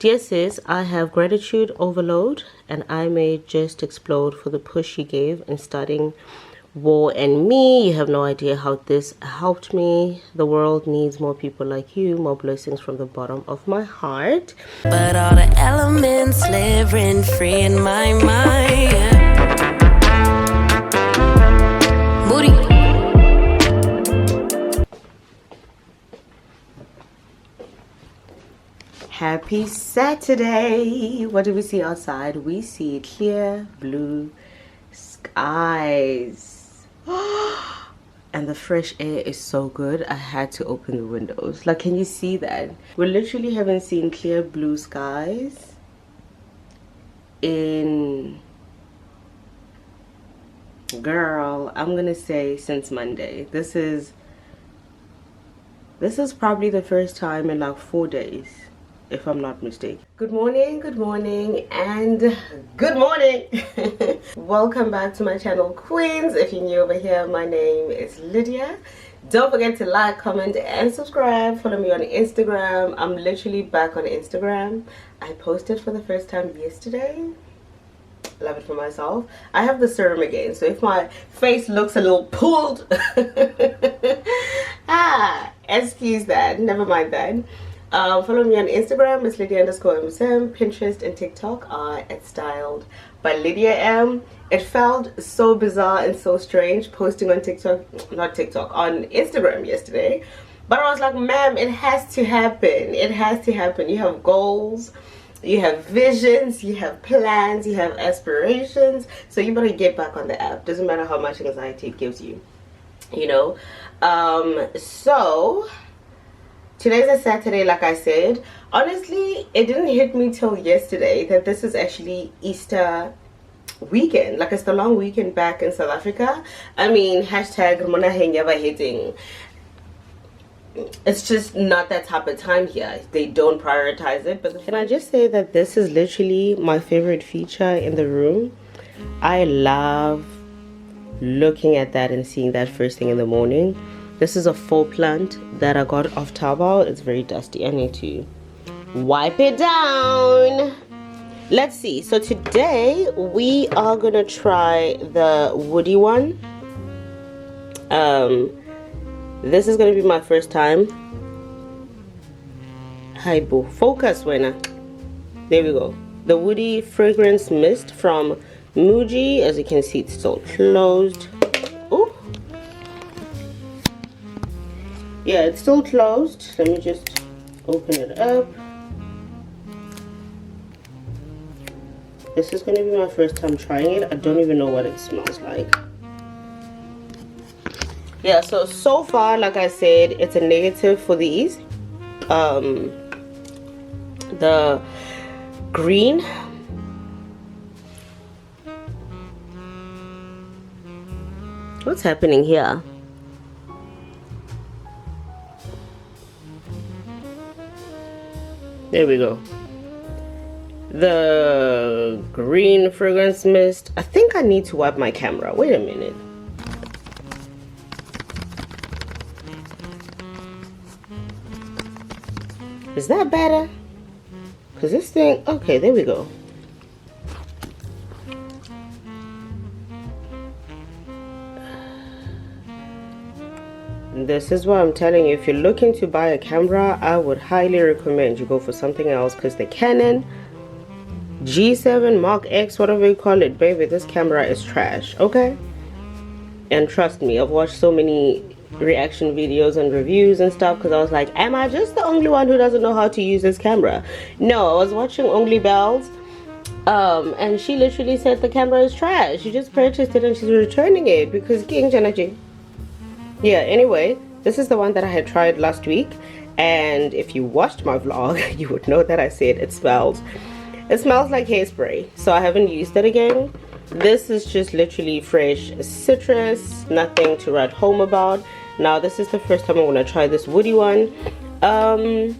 Dear sis, I have gratitude overload and I may just explode for the push she gave in starting War and Me. You have no idea how this helped me. The world needs more people like you. More blessings from the bottom of my heart. But all the elements live rent free in my mind. Booty. Happy Saturday. What do we see outside? We see clear blue skies. And the fresh air is so good. I had to open the windows. Like, can you see that? We literally haven't seen clear blue skies in, girl, I'm gonna say since Monday. This is probably the first time in like 4 days, if I'm not mistaken. Good morning, and good morning. Welcome back to my channel, Queens. If you're new over here, my name is Lydia. Don't forget to like, comment, and subscribe. Follow me on Instagram. I'm literally back on Instagram. I posted for the first time yesterday. Love it for myself. I have the serum again, so if my face looks a little pulled, excuse that, never mind that. Follow me on Instagram, it's Lydia_MSM. Pinterest and TikTok are at Styled by Lydia M. It felt so bizarre and so strange posting on on Instagram yesterday. But I was like, ma'am, it has to happen. It has to happen. You have goals, you have visions, you have plans, you have aspirations. So you better get back on the app. Doesn't matter how much anxiety it gives you, you know. So today's a Saturday, like I said. Honestly, it didn't hit me till yesterday that this is actually Easter weekend. Like, it's the long weekend back in South Africa. I mean, hashtag hitting. It's just not that type of time here. They don't prioritize it. But can I just say that this is literally my favorite feature in the room? I love looking at that and seeing that first thing in the morning. This is a faux plant that I got off Taobao. It's very dusty. I need to wipe it down. Let's see. So today we are gonna try the woody one. This is gonna be my first time. Hi boo. Focus, Wena. There we go. The woody fragrance mist from Muji. As you can see, it's still closed. Oh. Yeah, it's still closed. Let me just open it up. This is going to be my first time trying it. I don't even know what it smells like. Yeah, so far, like I said, it's a negative for these. The green. What's happening here? There we go. The green fragrance mist. I think I need to wipe my camera. Wait a minute. Is that better? Because this thing... Okay, there we go. This is what I'm telling you. If you're looking to buy a camera, I would highly recommend you go for something else, because the Canon G7 Mark X, whatever you call it, baby, this camera is trash, okay? And trust me, I've watched so many reaction videos and reviews and stuff, because I was like, am I just the only one who doesn't know how to use this camera? No, I was watching Only Bells, and she literally said the camera is trash. She just purchased it and she's returning it because King Janaji. Yeah, anyway, this is the one that I had tried last week, and if you watched my vlog, you would know that I said it smells like hairspray, so I haven't used it again. This is just literally fresh citrus, nothing to write home about. Now this is the first time I'm gonna try this woody one. I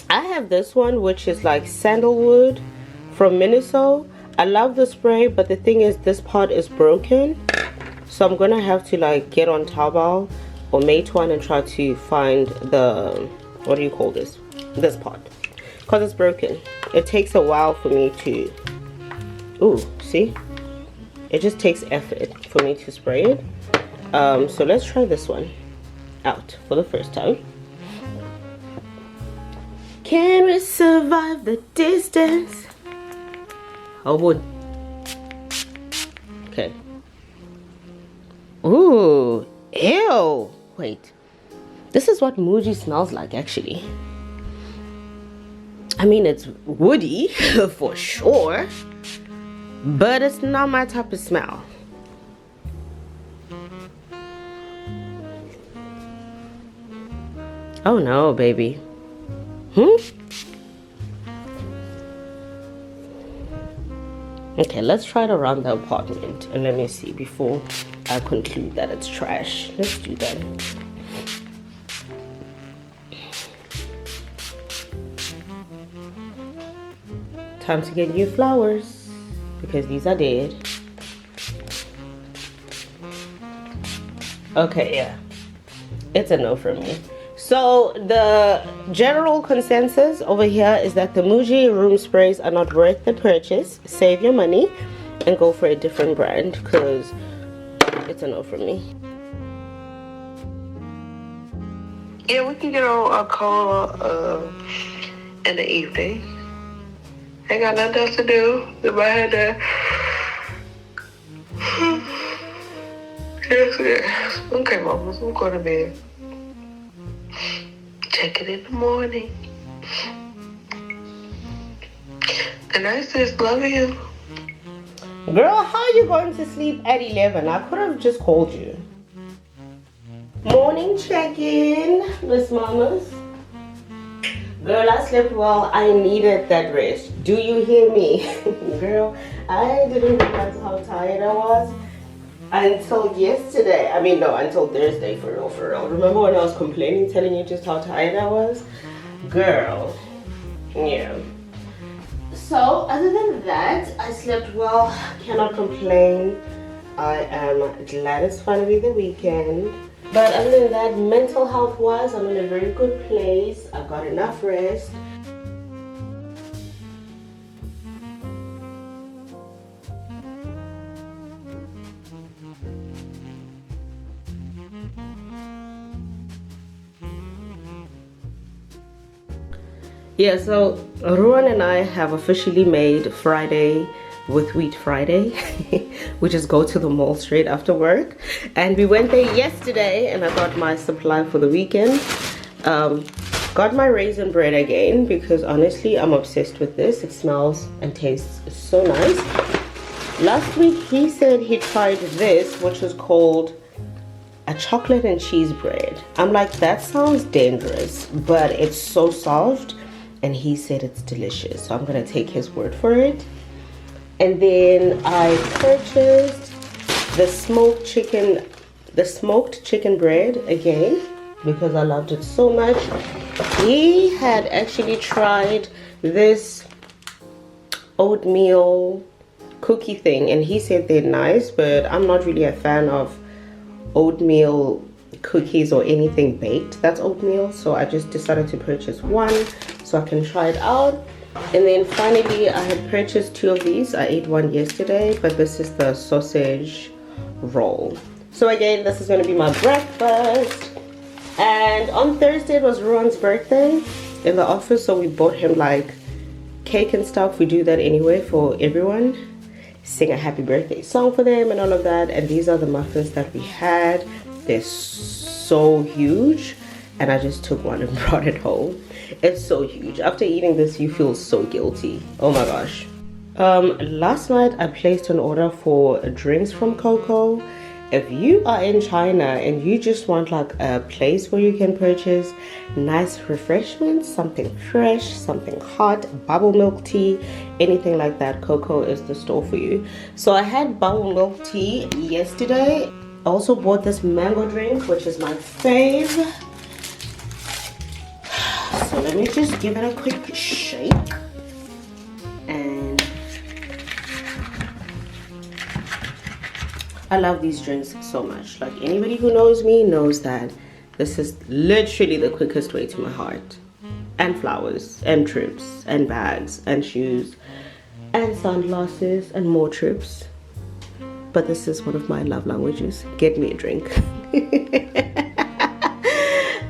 have this one, which is like sandalwood from Miniso. I love the spray, but the thing is, this part is broken. So I'm gonna have to like get on Taobao or Meituan and try to find the, what do you call this part. because it's broken. It takes a while for me to, ooh, see? It just takes effort for me to spray it. So let's try this one out for the first time. Can we survive the distance? Oh boy. Okay. Ooh, ew. Wait. This is what Muji smells like, actually. I mean, it's woody for sure, but it's not my type of smell. Oh no, baby. Okay, let's try it around the apartment and let me see before I conclude that it's trash. Let's do that. Time to get new flowers because these are dead. Okay, yeah, it's a no from me. So the general consensus over here is that the Muji room sprays are not worth the purchase. Save your money and go for a different brand because it's a no from me. Yeah, we can get on a call in the evening. Ain't got nothing else to do. If I had to... yes. Okay, Mama, I'm going to bed. Check it in the morning. And I just love you. Girl, how are you going to sleep at 11? I could have just called you. Morning check-in, Miss Mamas. Girl, I slept well. I needed that rest. Do you hear me? Girl, I didn't realize how tired I was until yesterday. I mean, no, until Thursday, for real, for real. Remember when I was complaining, telling you just how tired I was? Girl, yeah. So, other than that, I slept well. Cannot complain. I am glad it's finally the weekend. But other than that, mental health wise, I'm in a very good place. I've got enough rest. Yeah, so Ruan and I have officially made Friday with Wheat Friday. We just go to the mall straight after work, and we went there yesterday and I got my supply for the weekend. Got my raisin bread again because honestly I'm obsessed with this. It smells and tastes so nice. Last week he said he tried this, which is called a chocolate and cheese bread. I'm like, that sounds dangerous, but it's so soft, and he said it's delicious, so I'm gonna take his word for it. And then I purchased the smoked chicken bread again because I loved it so much. He had actually tried this oatmeal cookie thing and he said they're nice, but I'm not really a fan of oatmeal cookies or anything baked that's oatmeal, so I just decided to purchase one so I can try it out. And then finally I had purchased 2 of these. I ate one yesterday, but this is the sausage roll. So again, this is going to be my breakfast. And on Thursday it was Ruan's birthday in the office, so we bought him like cake and stuff. We do that anyway for everyone, sing a happy birthday song for them and all of that. And these are the muffins that we had. They're so huge, and I just took one and brought it home. It's so huge. After eating this, you feel so guilty. Oh my gosh. Last night I placed an order for drinks from Coco. If you are in China and you just want like a place where you can purchase nice refreshments, something fresh, something hot, bubble milk tea, anything like that, Coco is the store for you. So I had bubble milk tea yesterday. I also bought this mango drink, which is my fave. So let me just give it a quick shake. And I love these drinks so much. Like, anybody who knows me knows that this is literally the quickest way to my heart. and flowers and trips and bags and shoes and sunglasses and more trips. But this is one of my love languages. Get me a drink.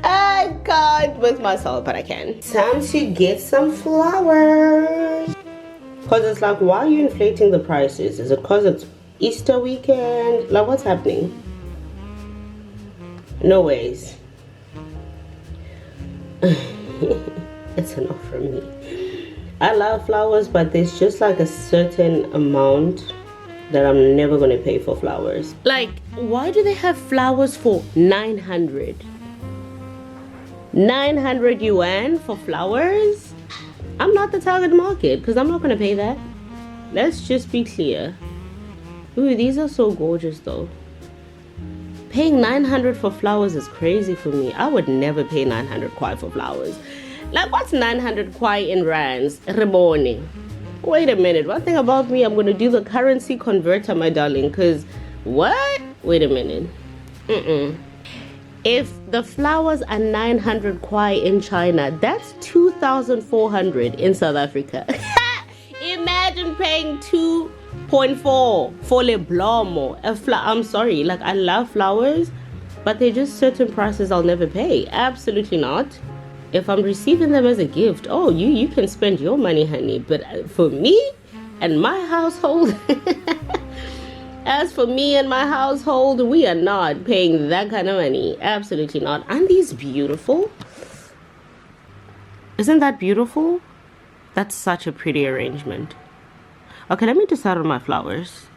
I can't with myself, but I can. Time to get some flowers. Because it's like, why are you inflating the prices? Is it because it's Easter weekend? Like, what's happening? No ways. It's enough for me. I love flowers, but there's just like a certain amount that I'm never gonna pay for flowers. Like, why do they have flowers for 900 yuan for flowers? I'm not the target market because I'm not gonna pay that. Let's just be clear. Ooh, these are so gorgeous though. Paying 900 for flowers is crazy for me. I would never pay 900 kwai for flowers. Like, what's 900 kwai in rands? Reboni. Wait a minute. One thing about me, I'm going to do the currency converter, my darling. Because, what? Wait a minute. If the flowers are 900 kwai in China, that's 2,400 in South Africa. Imagine paying 2.4 for le blomo. I'm sorry, like, I love flowers, but they're just certain prices I'll never pay. Absolutely not. If I'm receiving them as a gift, oh, you can spend your money, honey. But for me and my household, as for me and my household, we are not paying that kind of money. Absolutely not. Aren't these beautiful? Isn't that beautiful? That's such a pretty arrangement. Okay, let me decide on my flowers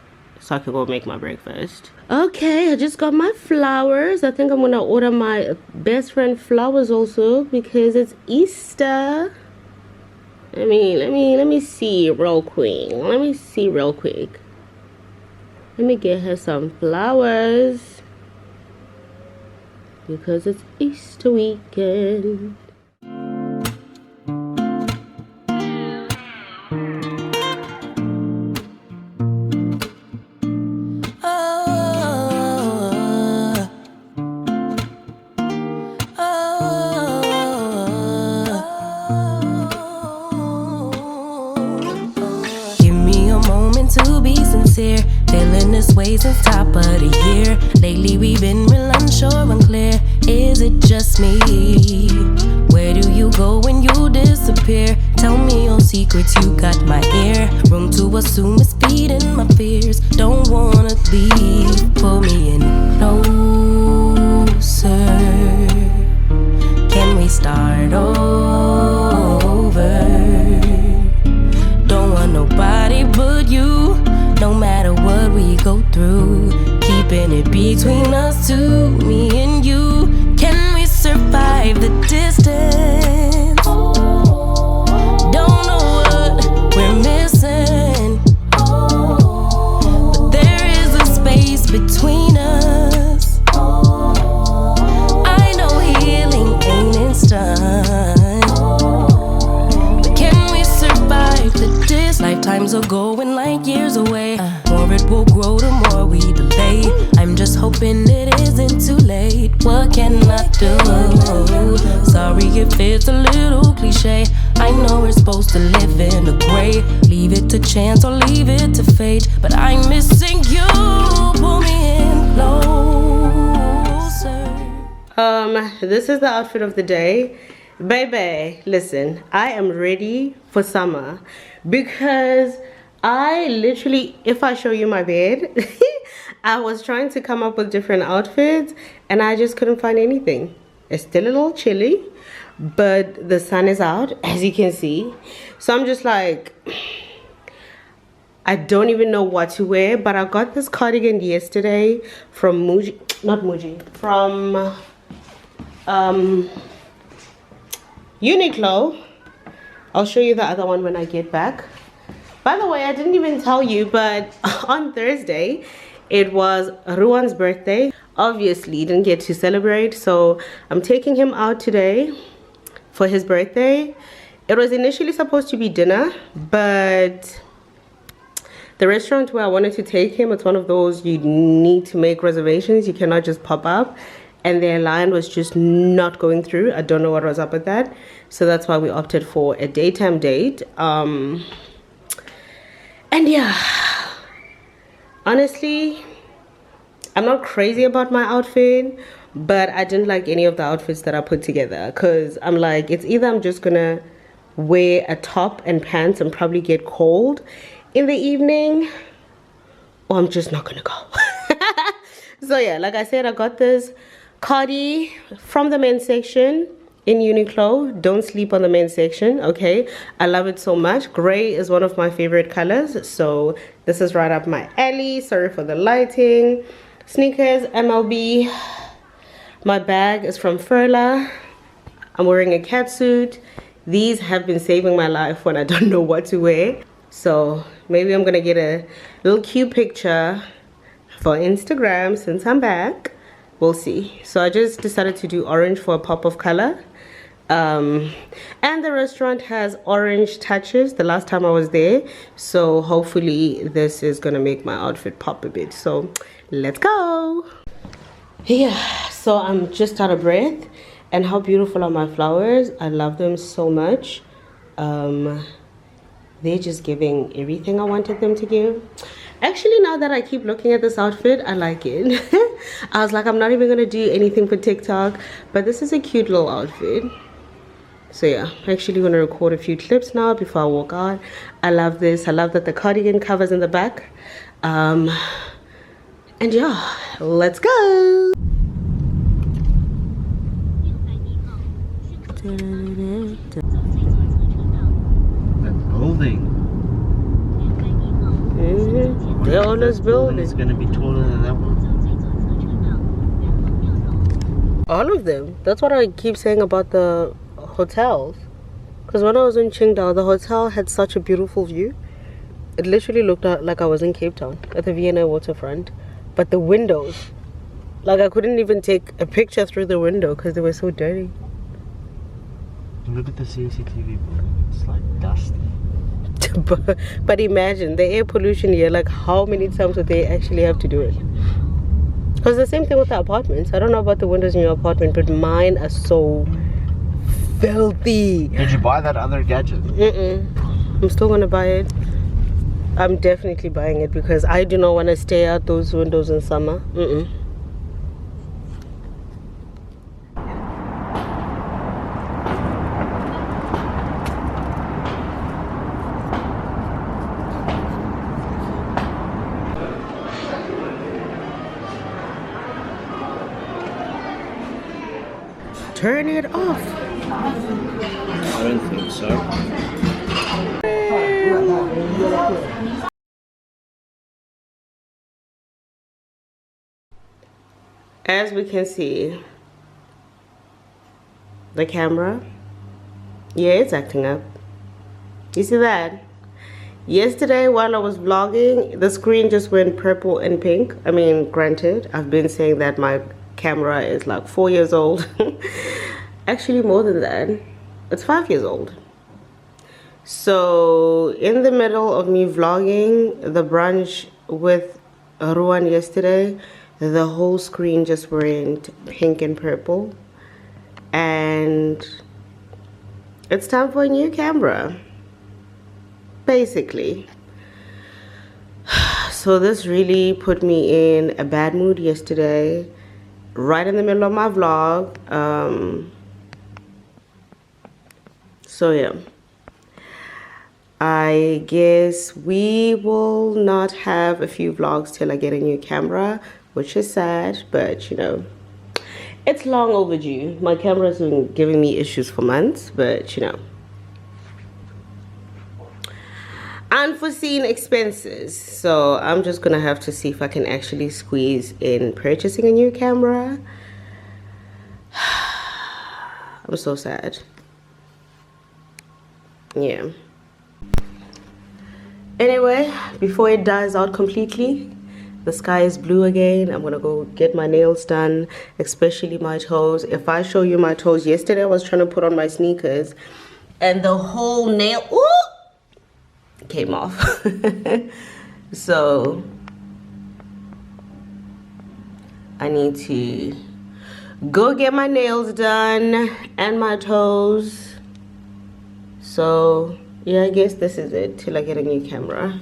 so I can go make my breakfast. Okay, I just got my flowers. I think I'm gonna order my best friend flowers also because it's Easter. Let me see real quick. Let me get her some flowers because it's Easter weekend. Feeling this way since top of the year. Lately we've been real unsure, unclear. Is it just me? Where do you go when you disappear? Tell me your secrets, you got my ear. Room to assume it's feeding my fears. Don't wanna leave, pull me in closer. Can we start over? Don't want nobody but you. No matter what we go through, keeping it between us two, me and you. Can we survive the distance? Don't know what we're missing, but there is a space between us. I know healing ain't instant, but can we survive the distance? Lifetimes are going like years away. More it will grow the more we delay. I'm just hoping it isn't too late. What can I do? Sorry if it's a little cliche. I know we're supposed to live in the gray. Leave it to chance or leave it to fate. But I'm missing you. Pull me in closer. This is the outfit of the day. Baby, listen, I am ready for summer because I literally, if I show you my bed, I was trying to come up with different outfits and I just couldn't find anything. It's still a little chilly, but the sun is out, as you can see. So I'm just like, I don't even know what to wear, but I got this cardigan yesterday from from Uniqlo. I'll show you the other one when I get back. By the way, I didn't even tell you, but on Thursday, it was Ruan's birthday. Obviously, he didn't get to celebrate, so I'm taking him out today for his birthday. It was initially supposed to be dinner, but the restaurant where I wanted to take him, it's one of those you need to make reservations. You cannot just pop up. and their line was just not going through. I don't know what was up with that, so that's why we opted for a daytime date. And yeah, honestly, I'm not crazy about my outfit, but I didn't like any of the outfits that I put together, because I'm like, it's either I'm just gonna wear a top and pants and probably get cold in the evening, or I'm just not gonna go. So yeah, like I said, I got this cardi from the men's section in Uniqlo. Don't sleep on the men's section, okay? I love it so much. Gray is one of my favorite colors, so this is right up my alley. Sorry for the lighting. Sneakers, MLB. My bag is from Furla. I'm wearing a cat suit. These have been saving my life when I don't know what to wear. So maybe I'm gonna get a little cute picture for Instagram since I'm back. We'll see. So I just decided to do orange for a pop of color. And the restaurant has orange touches the last time I was there, so hopefully this is gonna make my outfit pop a bit. So let's go. Yeah, so I'm just out of breath. And how beautiful are my flowers? I love them so much. They're just giving everything I wanted them to give. Actually, now that I keep looking at this outfit, I like it. I was like, I'm not even gonna do anything for TikTok, but this is a cute little outfit. So yeah, I'm actually gonna record a few clips now before I walk out. I love this. I love that the cardigan covers in the back. And yeah, let's go. Building. They're always building. It's gonna be taller than that one. All of them. That's what I keep saying about the hotels. Because when I was in Qingdao, the hotel had such a beautiful view. It literally looked like I was in Cape Town at the V&A waterfront. But the windows, like I couldn't even take a picture through the window because they were so dirty. Look at the CCTV building. It's like dust. but imagine the air pollution here, like how many times would they actually have to do it? Because the same thing with the apartments. I don't know about the windows in your apartment, but mine are so filthy. Did you buy that other gadget? I'm still gonna buy it. I'm definitely buying it because I do not want to stay out those windows in summer. Turn it off. I don't think so. As we can see, the camera, yeah, it's acting up. You see that? Yesterday while I was vlogging, the screen just went purple and pink. I mean, granted, I've been saying that my camera is like 4 years old. Actually more than that, it's 5 years old. So in the middle of me vlogging the brunch with Ruan yesterday, the whole screen just went pink and purple, and it's time for a new camera basically. So this really put me in a bad mood yesterday, right in the middle of my vlog. So yeah, I guess we will not have a few vlogs till I get a new camera, which is sad, but you know, it's long overdue. My camera's been giving me issues for months, but you know, unforeseen expenses. So I'm just gonna have to see if I can actually squeeze in purchasing a new camera. I'm so sad. Yeah. Anyway, before it dies out completely, the sky is blue again. I'm gonna go get my nails done, especially my toes. If I show you my toes, yesterday I was trying to put on my sneakers and the whole nail came off. So I need to go get my nails done and my toes. So yeah, I guess this is it till I get a new camera.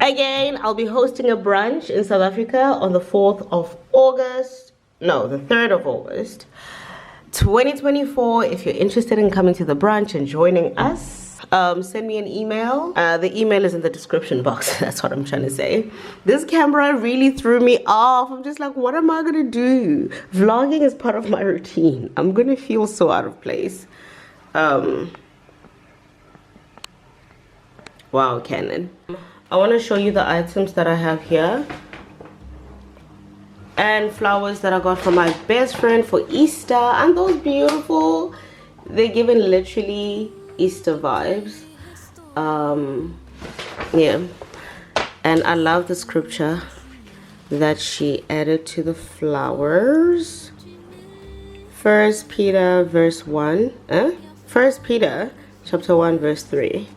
Again, I'll be hosting a brunch in South Africa on the 4th of August. No, the 3rd of August 2024. If you're interested in coming to the brunch and joining us, send me an email. The email is in the description box. That's what I'm trying to say. This camera really threw me off. I'm just like, what am I gonna do? Vlogging is part of my routine. I'm gonna feel so out of place. Wow, Canon. I want to show you the items that I have here, and flowers that I got from my best friend for Easter. And those beautiful, they're giving literally Easter vibes. Yeah, and I love the scripture that she added to the flowers. 1 Peter verse 1, 1 Peter chapter 1 verse 3.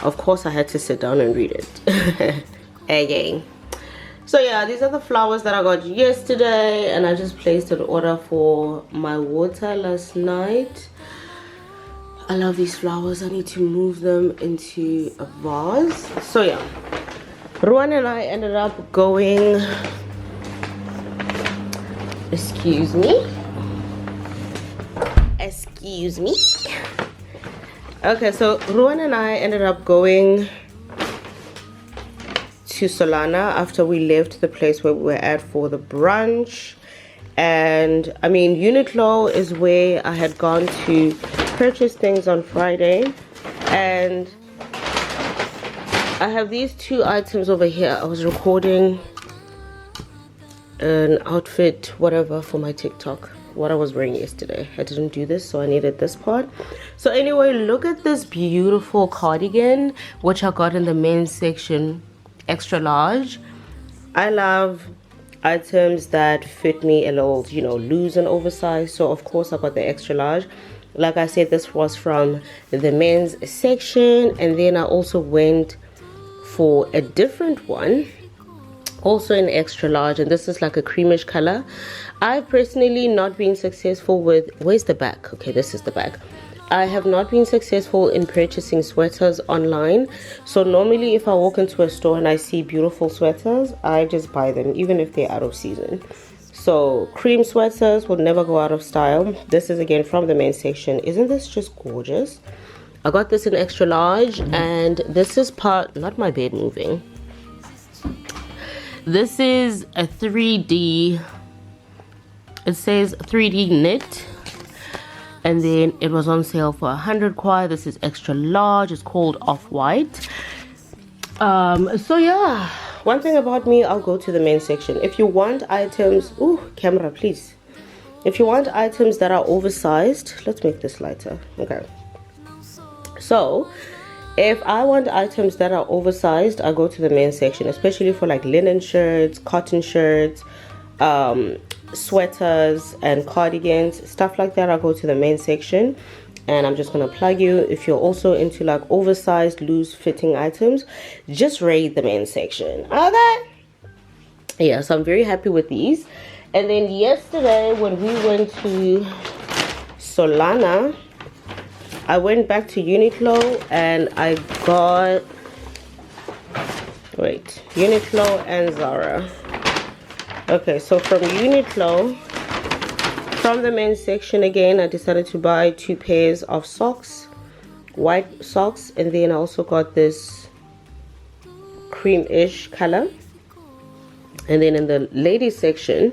Of course I had to sit down and read it again. So yeah, these are the flowers that I got yesterday, and I just placed an order for my water last night. I love these flowers. I need to move them into a vase. So yeah, Ruan and I ended up going, excuse me, okay, so Ruan and I ended up going to Solana after we left the place where we were at for the brunch. And I mean, Uniqlo is where I had gone to purchase things on Friday, and I have these two items over here. I was recording an outfit whatever for my TikTok, what I was wearing yesterday. I didn't do this, so I needed this part. So anyway, look at this beautiful cardigan which I got in the men's section, extra large. I love items that fit me a little, you know, loose and oversized, so of course I got the extra large. Like I said, this was from the men's section, and then I also went for a different one, also in extra large, and this is like a creamish color. I've personally not been successful with, where's the back? Okay, this is the back. I have not been successful in purchasing sweaters online. So normally if I walk into a store and I see beautiful sweaters, I just buy them even if they're out of season. So cream sweaters will never go out of style. This is again from the men's section. Isn't this just gorgeous? I got this in extra large, and this is part, not my bed moving. This is a 3D, it says 3D knit, and then it was on sale for 100 kwaai. This is extra large. It's called Off-White. So yeah, one thing about me, I'll go to the men's section. If you want items, ooh, camera please. If you want items that are oversized, let's make this lighter. Okay, so if I want items that are oversized, I go to the men's section, especially for like linen shirts, cotton shirts, sweaters and cardigans, stuff like that. I go to the men's section, and I'm just gonna plug you, if you're also into like oversized loose fitting items, just raid the men's section. Okay, yeah, so I'm very happy with these. And then yesterday when we went to Solana, I went back to Uniqlo and I got, wait, Uniqlo and Zara. Okay, so from Uniqlo, from the men's section again, I decided to buy 2 pairs of socks, white socks, and then I also got this cream-ish color. And then in the ladies section,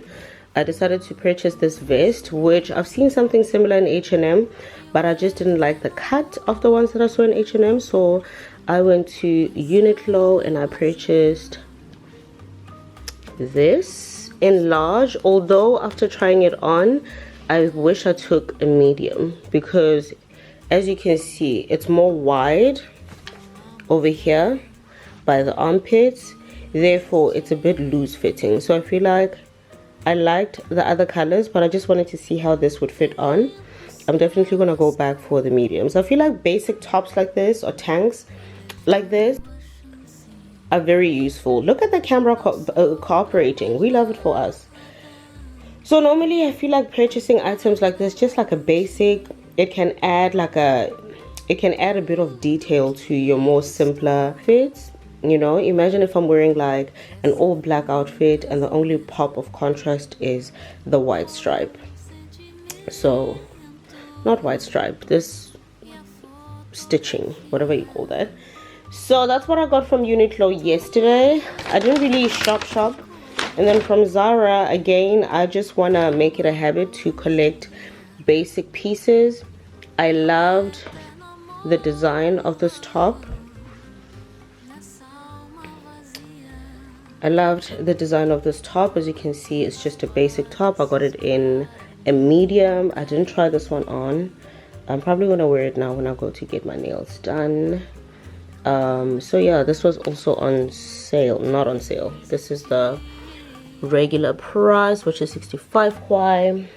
I decided to purchase this vest, which I've seen something similar in H&M, but I just didn't like the cut of the ones that I saw in H&M, so I went to Uniqlo and I purchased this in large. Although after trying it on, I wish I took a medium, because as you can see, it's more wide over here by the armpits, therefore it's a bit loose fitting. So I feel like I liked the other colors, but I just wanted to see how this would fit on. I'm definitely gonna go back for the mediums. I feel like basic tops like this or tanks like this are very useful. Look at the camera cooperating. We love it for us. So normally I feel like purchasing items like this, just like a basic, it can add a bit of detail to your more simpler fits. You know, imagine if I'm wearing like an all black outfit and the only pop of contrast is the white stripe. So not white stripe, this stitching, whatever you call that. So that's what I got from Uniqlo yesterday. I didn't really shop. And then from Zara, again, I just want to make it a habit to collect basic pieces. I loved the design of this top. As you can see, it's just a basic top. I got it in a medium. I didn't try this one on. I'm probably going to wear it now when I go to get my nails done. So yeah, this was also on sale. Not on sale. This is the regular price, which is 65 kwai.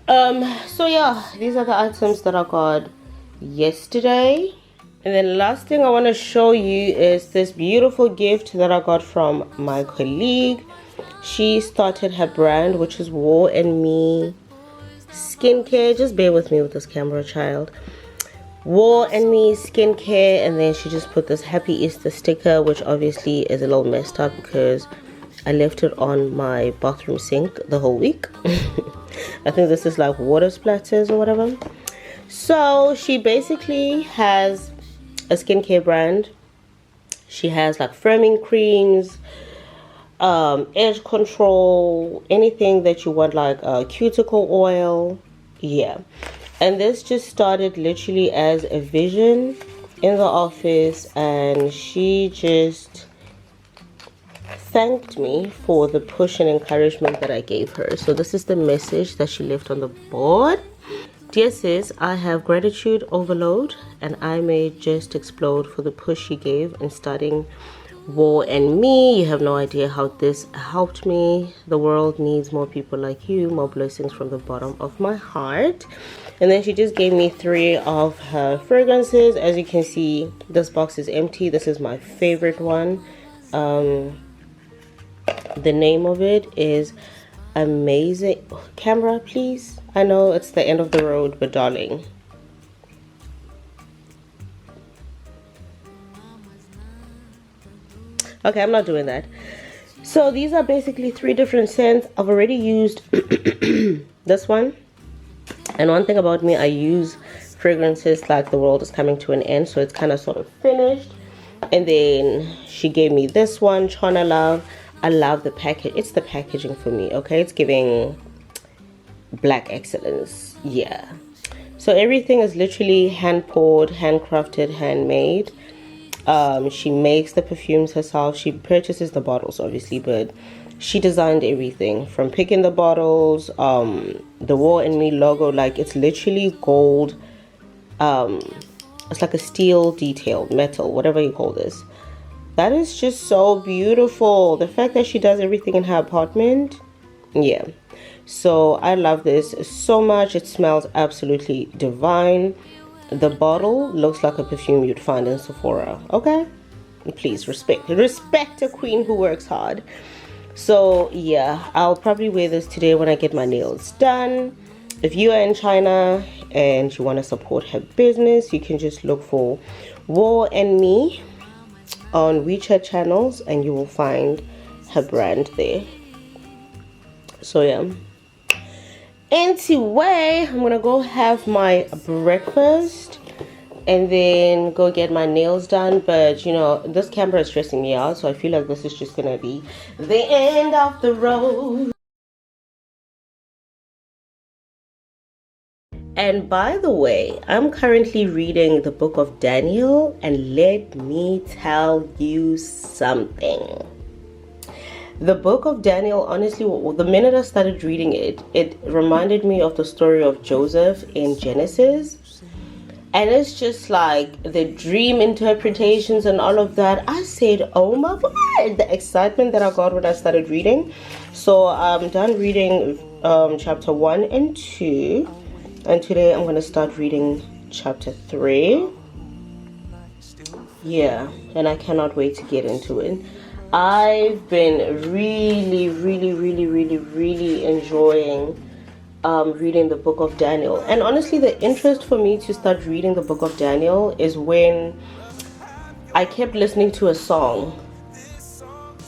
So yeah, these are the items that I got yesterday. And then last thing I want to show you is this beautiful gift that I got from my colleague. She started her brand, which is War and Me skincare. Just bear with me with this camera, child. War and Me skincare. And then she just put this Happy Easter sticker, which obviously is a little messed up because I left it on my bathroom sink the whole week. I think this is like water splatters or whatever. So she basically has a skincare brand. She has like firming creams, edge control, anything that you want, like cuticle oil. Yeah. And this just started literally as a vision in the office, and she just thanked me for the push and encouragement that I gave her. So this is the message that she left on the board. Dear sis, I have gratitude overload and I may just explode for the push you gave in starting War and Me. You have no idea how this helped me. The world needs more people like you. More blessings from the bottom of my heart. And then she just gave me 3 of her fragrances. As you can see, this box is empty. This is my favorite one. The name of it is Amazing. Camera, please. I know it's the end of the road, but darling. Okay, I'm not doing that. So these are basically 3 different scents. I've already used this one. And one thing about me, I use fragrances like the world is coming to an end. So it's kind of sort of finished. And then she gave me this one, Chana Love. I love the package. It's the packaging for me, okay? It's giving black excellence. Yeah. So everything is literally hand poured, handcrafted, handmade. She makes the perfumes herself. She purchases the bottles, obviously, but she designed everything from picking the bottles, the War and Me logo. Like, it's literally gold. It's like a steel detail, metal, whatever you call this. That is just so beautiful. The fact that she does everything in her apartment. Yeah. So I love this so much. It smells absolutely divine. The bottle looks like a perfume you'd find in Sephora. Okay? Please respect a queen who works hard. So yeah, I'll probably wear this today when I get my nails done. If you are in China and you want to support her business, you can just look for War and Me on WeChat channels and you will find her brand there. So yeah. Anyway, I'm gonna go have my breakfast and then go get my nails done. But you know, this camera is stressing me out, so I feel like this is just gonna be the end of the road. And by the way, I'm currently reading the book of Daniel, and let me tell you something. The book of Daniel, honestly, the minute I started reading it, it reminded me of the story of Joseph in Genesis. And it's just like the dream interpretations and all of that. I said, oh my God, the excitement that I got when I started reading. So I'm done reading chapter 1 and 2. And today I'm going to start reading chapter 3. Yeah, and I cannot wait to get into it. I've been really enjoying reading the book of Daniel. And honestly, the interest for me to start reading the book of Daniel is when I kept listening to a song,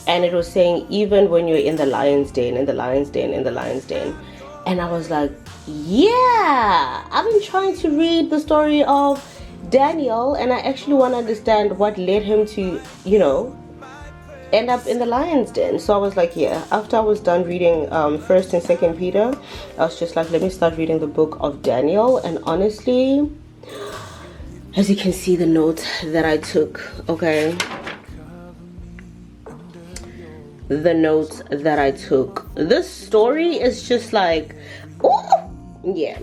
and it was saying, even when you're in the lion's den, in the lion's den, in the lion's den. And I was like, yeah, I've been trying to read the story of Daniel, and I actually want to understand what led him to, you know, end up in the lion's den. So I was like, yeah, after I was done reading 1st and 2nd Peter, I was just like, let me start reading the book of Daniel. And honestly, as you can see, the notes that I took, okay, the notes that I took, this story is just like, oh yeah.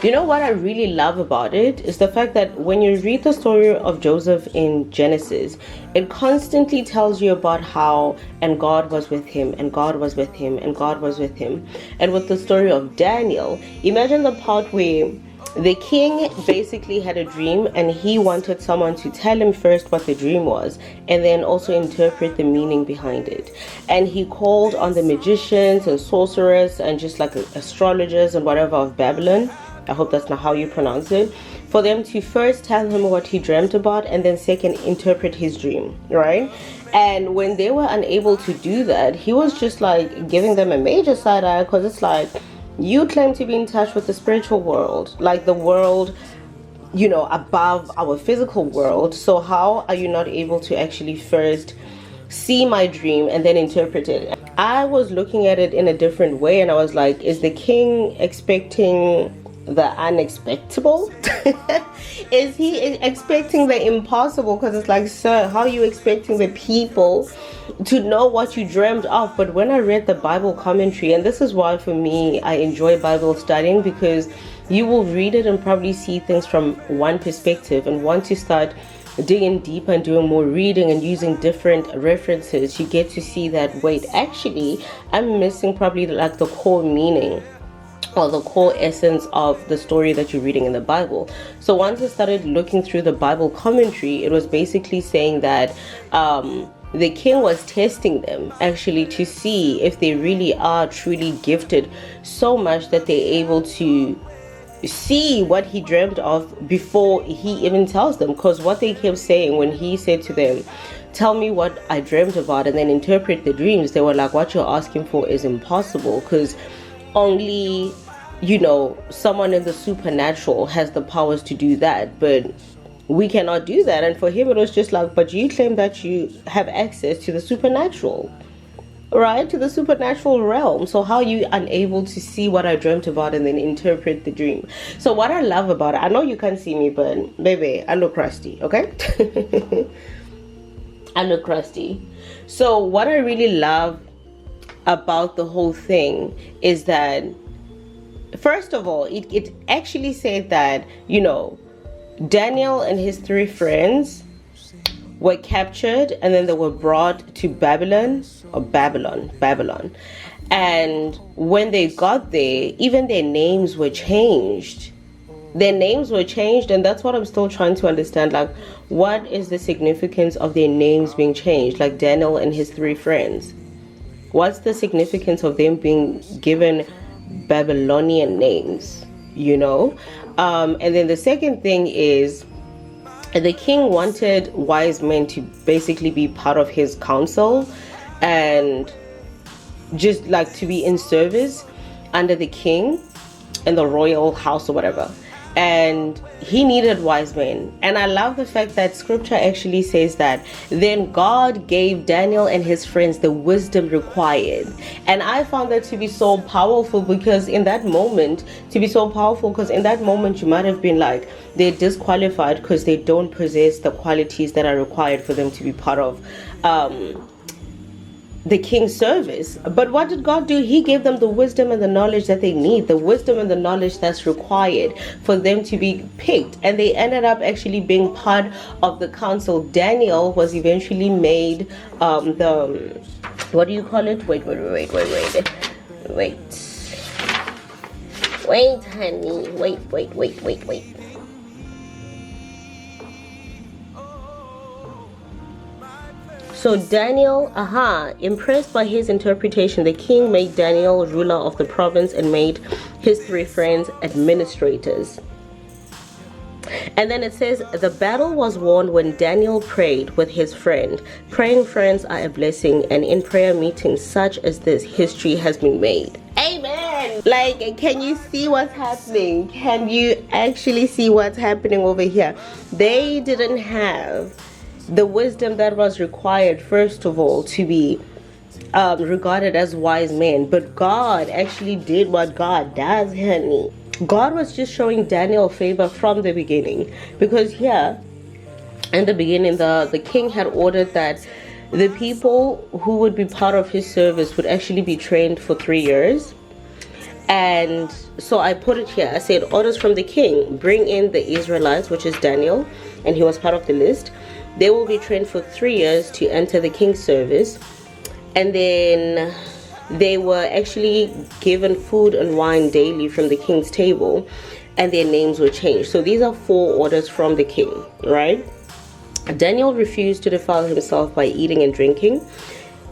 You know what I really love about it is the fact that when you read the story of Joseph in Genesis, it constantly tells you about how, and God was with him, and God was with him, and God was with him. And with the story of Daniel, imagine the part where the king basically had a dream, and he wanted someone to tell him first what the dream was, and then also interpret the meaning behind it. And he called on the magicians and sorcerers and just like astrologers and whatever of Babylon, I hope that's not how you pronounce it, for them to first tell him what he dreamt about, and then second interpret his dream, right? And when they were unable to do that, he was just like giving them a major side eye, because it's like, you claim to be in touch with the spiritual world, like the world, you know, above our physical world. So how are you not able to actually first see my dream and then interpret it? I was looking at it in a different way, and I was like, is the king expecting the unexpectable? Is he expecting the impossible? Because it's like, sir, how are you expecting the people to know what you dreamed of? But when I read the Bible commentary, and this is why for me I enjoy Bible studying, because you will read it and probably see things from one perspective, and once you start digging deeper and doing more reading and using different references, you get to see that, wait, actually I'm missing probably like the core meaning or the core essence of the story that you're reading in the Bible. So once I started looking through the Bible commentary, it was basically saying that the king was testing them actually to see if they really are truly gifted so much that they're able to see what he dreamt of before he even tells them. Because what they kept saying when he said to them, tell me what I dreamt about and then interpret the dreams, they were like, what you're asking for is impossible, because only, you know, someone in the supernatural has the powers to do that, but we cannot do that. And for him it was just like, but you claim that you have access to the supernatural, right? To the supernatural realm. So how are you unable to see what I dreamt about and then interpret the dream? So what I love about it, I know you can't see me, but baby, I look crusty, okay? I look crusty. So what I really love about the whole thing is that, first of all, it actually said that, you know, Daniel and his 3 friends were captured, and then they were brought to Babylon. And when they got there, even their names were changed. And that's what I'm still trying to understand. Like, what is the significance of their names being changed? Like Daniel and his 3 friends, what's the significance of them being given Babylonian names, you know? And then the second thing is, the king wanted wise men to basically be part of his council and just like to be in service under the king and the royal house or whatever. And he needed wise men. And I love the fact that scripture actually says that then God gave Daniel and his friends the wisdom required. And I found that to be so powerful, because in that moment, you might have been like, they're disqualified because they don't possess the qualities that are required for them to be part of the king's service. But what did God do? He gave them the wisdom and the knowledge that they need, the wisdom and the knowledge that's required for them to be picked. And they ended up actually being part of the council. Daniel was eventually made the, what do you call it? Wait, honey, wait. So Daniel, impressed by his interpretation, the king made Daniel ruler of the province and made his 3 friends administrators. And then it says, the battle was won when Daniel prayed with his friend. Praying friends are a blessing, and in prayer meetings such as this, history has been made. Amen. Like, can you see what's happening? Can you actually see what's happening over here? They didn't have the wisdom that was required, first of all, to be regarded as wise men. But God actually did what God does, honey. God was just showing Daniel favor from the beginning, because here in the beginning the king had ordered that the people who would be part of his service would actually be trained for 3 years. And so I put it here, I said, orders from the king, bring in the Israelites, which is Daniel, and he was part of the list. They will be trained for 3 years to enter the king's service, and then they were actually given food and wine daily from the king's table, and their names were changed. So these are 4 orders from the king, right? Daniel refused to defile himself by eating and drinking.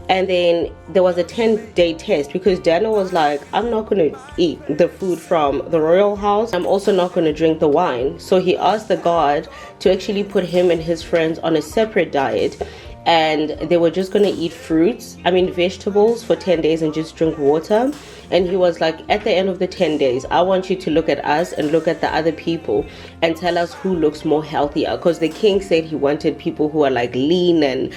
And then there was a 10-day test, because Daniel was like, I'm not going to eat the food from the royal house. I'm also not going to drink the wine. So he asked the God to actually put him and his friends on a separate diet. And they were just going to eat vegetables for 10 days and just drink water. And he was like, at the end of the 10 days, I want you to look at us and look at the other people and tell us who looks more healthier. Because the king said he wanted people who are like lean and,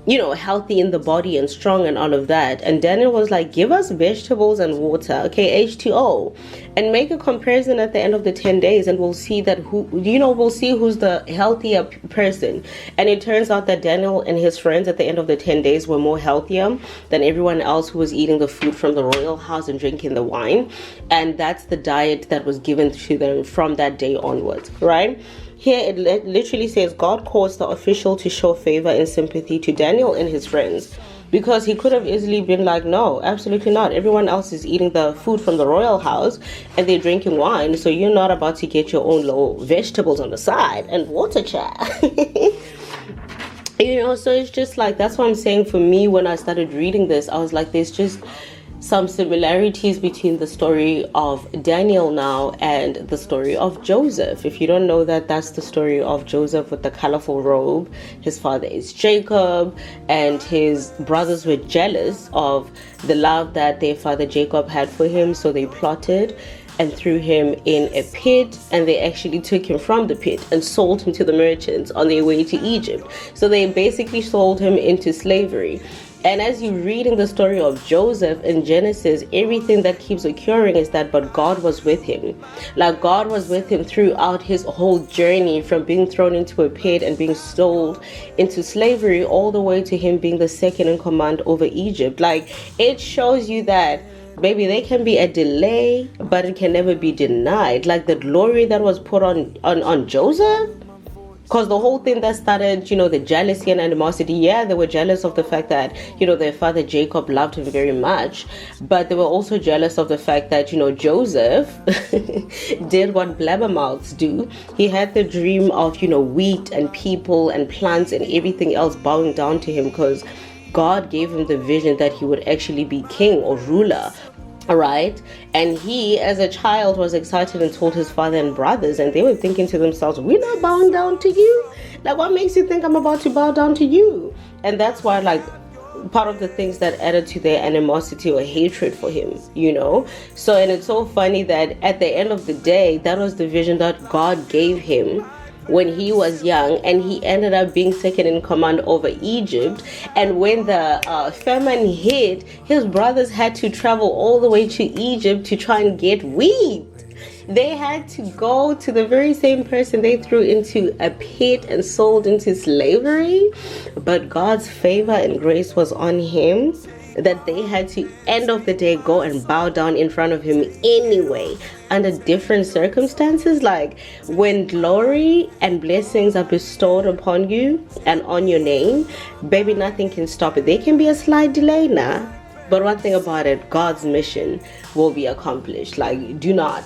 you know, healthy in the body and strong and all of that. And Daniel was like, give us vegetables and water, okay, H2O, and make a comparison at the end of the 10 days, and we'll see that we'll see who's the healthier person. And it turns out that Daniel and his friends at the end of the 10 days were more healthier than everyone else who was eating the food from the royal house and drinking the wine. And that's the diet that was given to them from that day onwards, right? Here it literally says, God caused the official to show favor and sympathy to Daniel and his friends, because he could have easily been like, no, absolutely not. Everyone else is eating the food from the royal house and they're drinking wine, so you're not about to get your own little vegetables on the side and water, chat. You know, so it's just like, that's what I'm saying. For me, when I started reading this, I was like, there's just some similarities between the story of Daniel now and the story of Joseph. If you don't know that, that's the story of Joseph with the colorful robe. His father is Jacob, and his brothers were jealous of the love that their father Jacob had for him, so they plotted and threw him in a pit, and they actually took him from the pit and sold him to the merchants on their way to Egypt. So they basically sold him into slavery. And as you read in the story of Joseph in Genesis, everything that keeps occurring is that, but God was with him. Like, God was with him throughout his whole journey, from being thrown into a pit and being sold into slavery, all the way to him being the second in command over Egypt. Like, it shows you that, baby, there can be a delay, but it can never be denied. Like, the glory that was put on Joseph. Because the whole thing that started, you know, the jealousy and animosity, yeah, they were jealous of the fact that, you know, their father Jacob loved him very much. But they were also jealous of the fact that, you know, Joseph did what blabbermouths do. He had the dream of, you know, wheat and people and plants and everything else bowing down to him, because God gave him the vision that he would actually be king or ruler. All right, and he as a child was excited and told his father and brothers, and they were thinking to themselves, we're not bowing down to you. Like, what makes you think I'm about to bow down to you? And that's why, like, part of the things that added to their animosity or hatred for him, you know. So, and it's so funny that at the end of the day, that was the vision that God gave him when he was young, and he ended up being second in command over Egypt. And when the famine hit, his brothers had to travel all the way to Egypt to try and get wheat. They had to go to the very same person they threw into a pit and sold into slavery. But God's favor and grace was on him, that they had to, end of the day, go and bow down in front of him anyway, under different circumstances. Like, when glory and blessings are bestowed upon you and on your name, baby, nothing can stop it. There can be a slight delay now, but one thing about it, God's mission will be accomplished. Like, do not.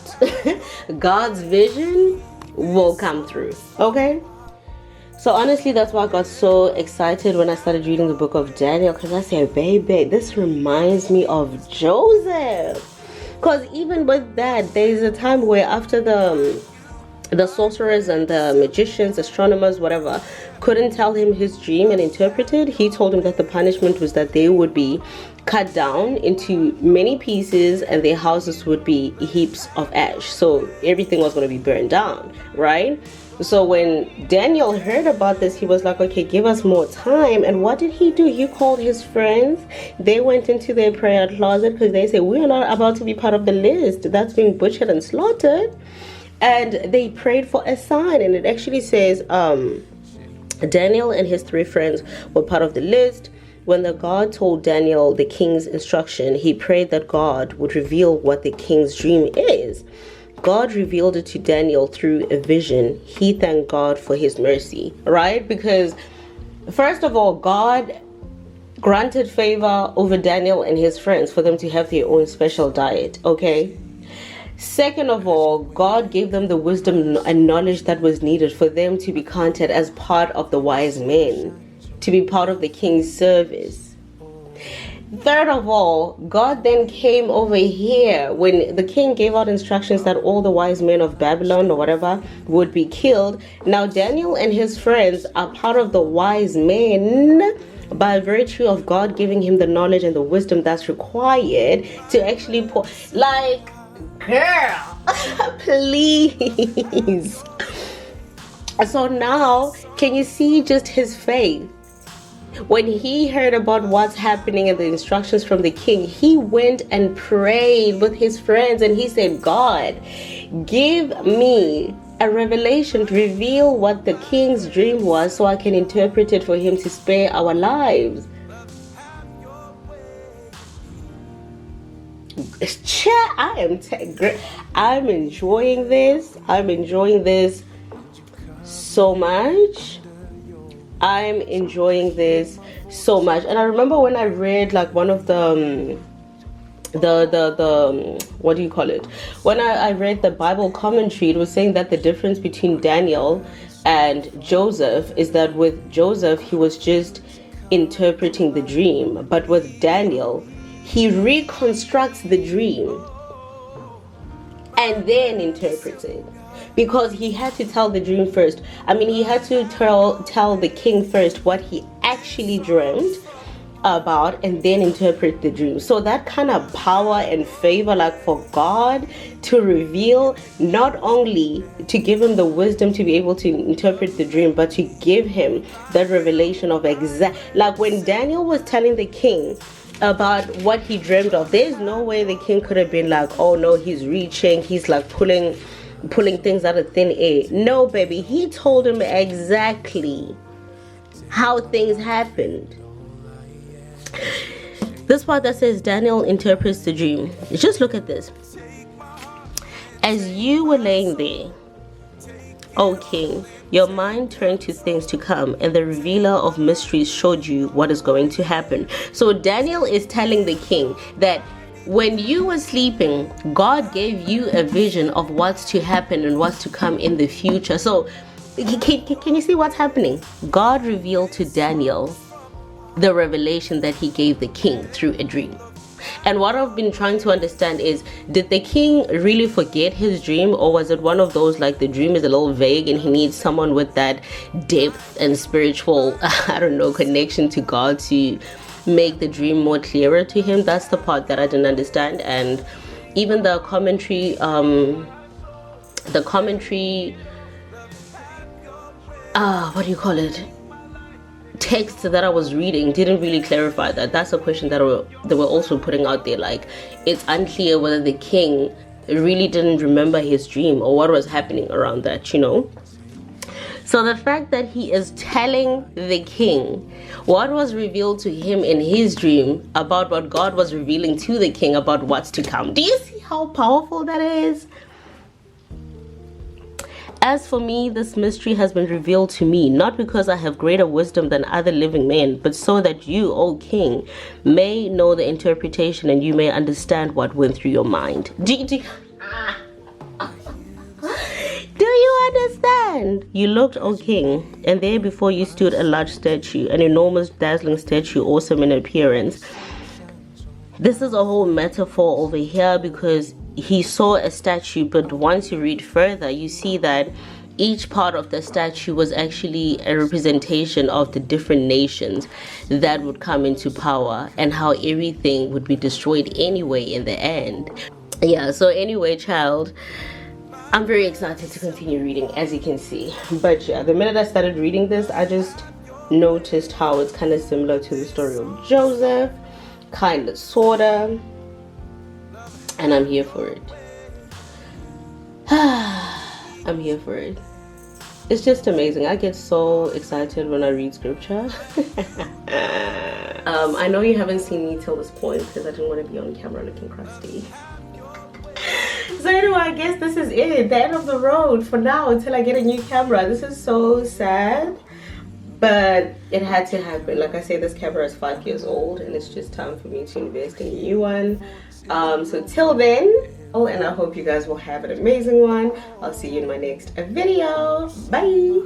God's vision will come through, okay? So honestly, that's why I got so excited when I started reading the book of Daniel, because I said, baby, this reminds me of Joseph. Because even with that, there's a time where after the sorcerers and the magicians, astronomers, whatever, couldn't tell him his dream and interpret it, he told him that the punishment was that they would be cut down into many pieces and their houses would be heaps of ash. So everything was going to be burned down, right? So when Daniel heard about this, he was like, okay, give us more time. And what did he do? He called his friends. They went into their prayer closet because they said, we are not about to be part of the list that's being butchered and slaughtered. And they prayed for a sign. And it actually says Daniel and his 3 friends were part of the list. When the God told Daniel the king's instruction, he prayed that God would reveal what the king's dream is. God revealed it to Daniel through a vision. He thanked God for his mercy, right? Because first of all, God granted favor over Daniel and his friends for them to have their own special diet, okay? Second of all, God gave them the wisdom and knowledge that was needed for them to be counted as part of the wise men, to be part of the king's service. Third of all, God then came over here when the king gave out instructions that all the wise men of Babylon or whatever would be killed. Now Daniel and his friends are part of the wise men by virtue of God giving him the knowledge and the wisdom that's required to actually pour. Like, girl, please. So now, can you see just his faith? When he heard about what's happening and the instructions from the king, he went and prayed with his friends and he said, God, give me a revelation to reveal what the king's dream was so I can interpret it for him to spare our lives. I'm enjoying this. I'm enjoying this so much. I'm enjoying this so much. And I remember when I read like one of the what do you call it? When I read the Bible commentary, it was saying that the difference between Daniel and Joseph is that with Joseph, he was just interpreting the dream. But with Daniel, he reconstructs the dream and then interprets it. Because he had to tell the dream first. I mean, he had to tell the king first what he actually dreamt about and then interpret the dream. So that kind of power and favor, like for God to reveal, not only to give him the wisdom to be able to interpret the dream, but to give him that revelation of exact, like when Daniel was telling the king about what he dreamt of, there's no way the king could have been like, oh no, he's reaching, he's like pulling things out of thin air. No, baby, he told him exactly how things happened. This part that says Daniel interprets the dream, just look at this. As you were laying there, O king, your mind turned to things to come, and the revealer of mysteries showed you what is going to happen. So Daniel is telling the king that when you were sleeping, God gave you a vision of what's to happen and what's to come in the future. So can you see what's happening? God revealed to Daniel the revelation that he gave the king through a dream. And what I've been trying to understand is, did the king really forget his dream, or was it one of those like the dream is a little vague and he needs someone with that depth and spiritual, I don't know, connection to God to make the dream more clearer to him? That's the part that I didn't understand. And even the commentary what do you call it, text that I was reading didn't really clarify that. That's a question that they were also putting out there, like it's unclear whether the king really didn't remember his dream or what was happening around that, you know. So the fact that he is telling the king what was revealed to him in his dream about what God was revealing to the king about what's to come. Do you see how powerful that is? As for me, this mystery has been revealed to me, not because I have greater wisdom than other living men, but so that you, O king, may know the interpretation and you may understand what went through your mind. Do you understand? You looked, O king, and there before you stood a large statue, an enormous dazzling statue, awesome in appearance. This is a whole metaphor over here because he saw a statue, but once you read further, you see that each part of the statue was actually a representation of the different nations that would come into power and how everything would be destroyed anyway in the end. Yeah, so anyway, child, I'm very excited to continue reading, as you can see. But yeah, the minute I started reading this, I just noticed how it's kind of similar to the story of Joseph, kind of, sorta, and I'm here for it. I'm here for it. It's just amazing. I get so excited when I read scripture. I know you haven't seen me till this point because I didn't want to be on camera looking crusty. So anyway, I guess this is it, the end of the road for now until I get a new camera. This is so sad, but it had to happen. Like I say, this camera is 5 years old and it's just time for me to invest in a new one. So till then, oh, and I hope you guys will have an amazing one. I'll see you in my next video. Bye.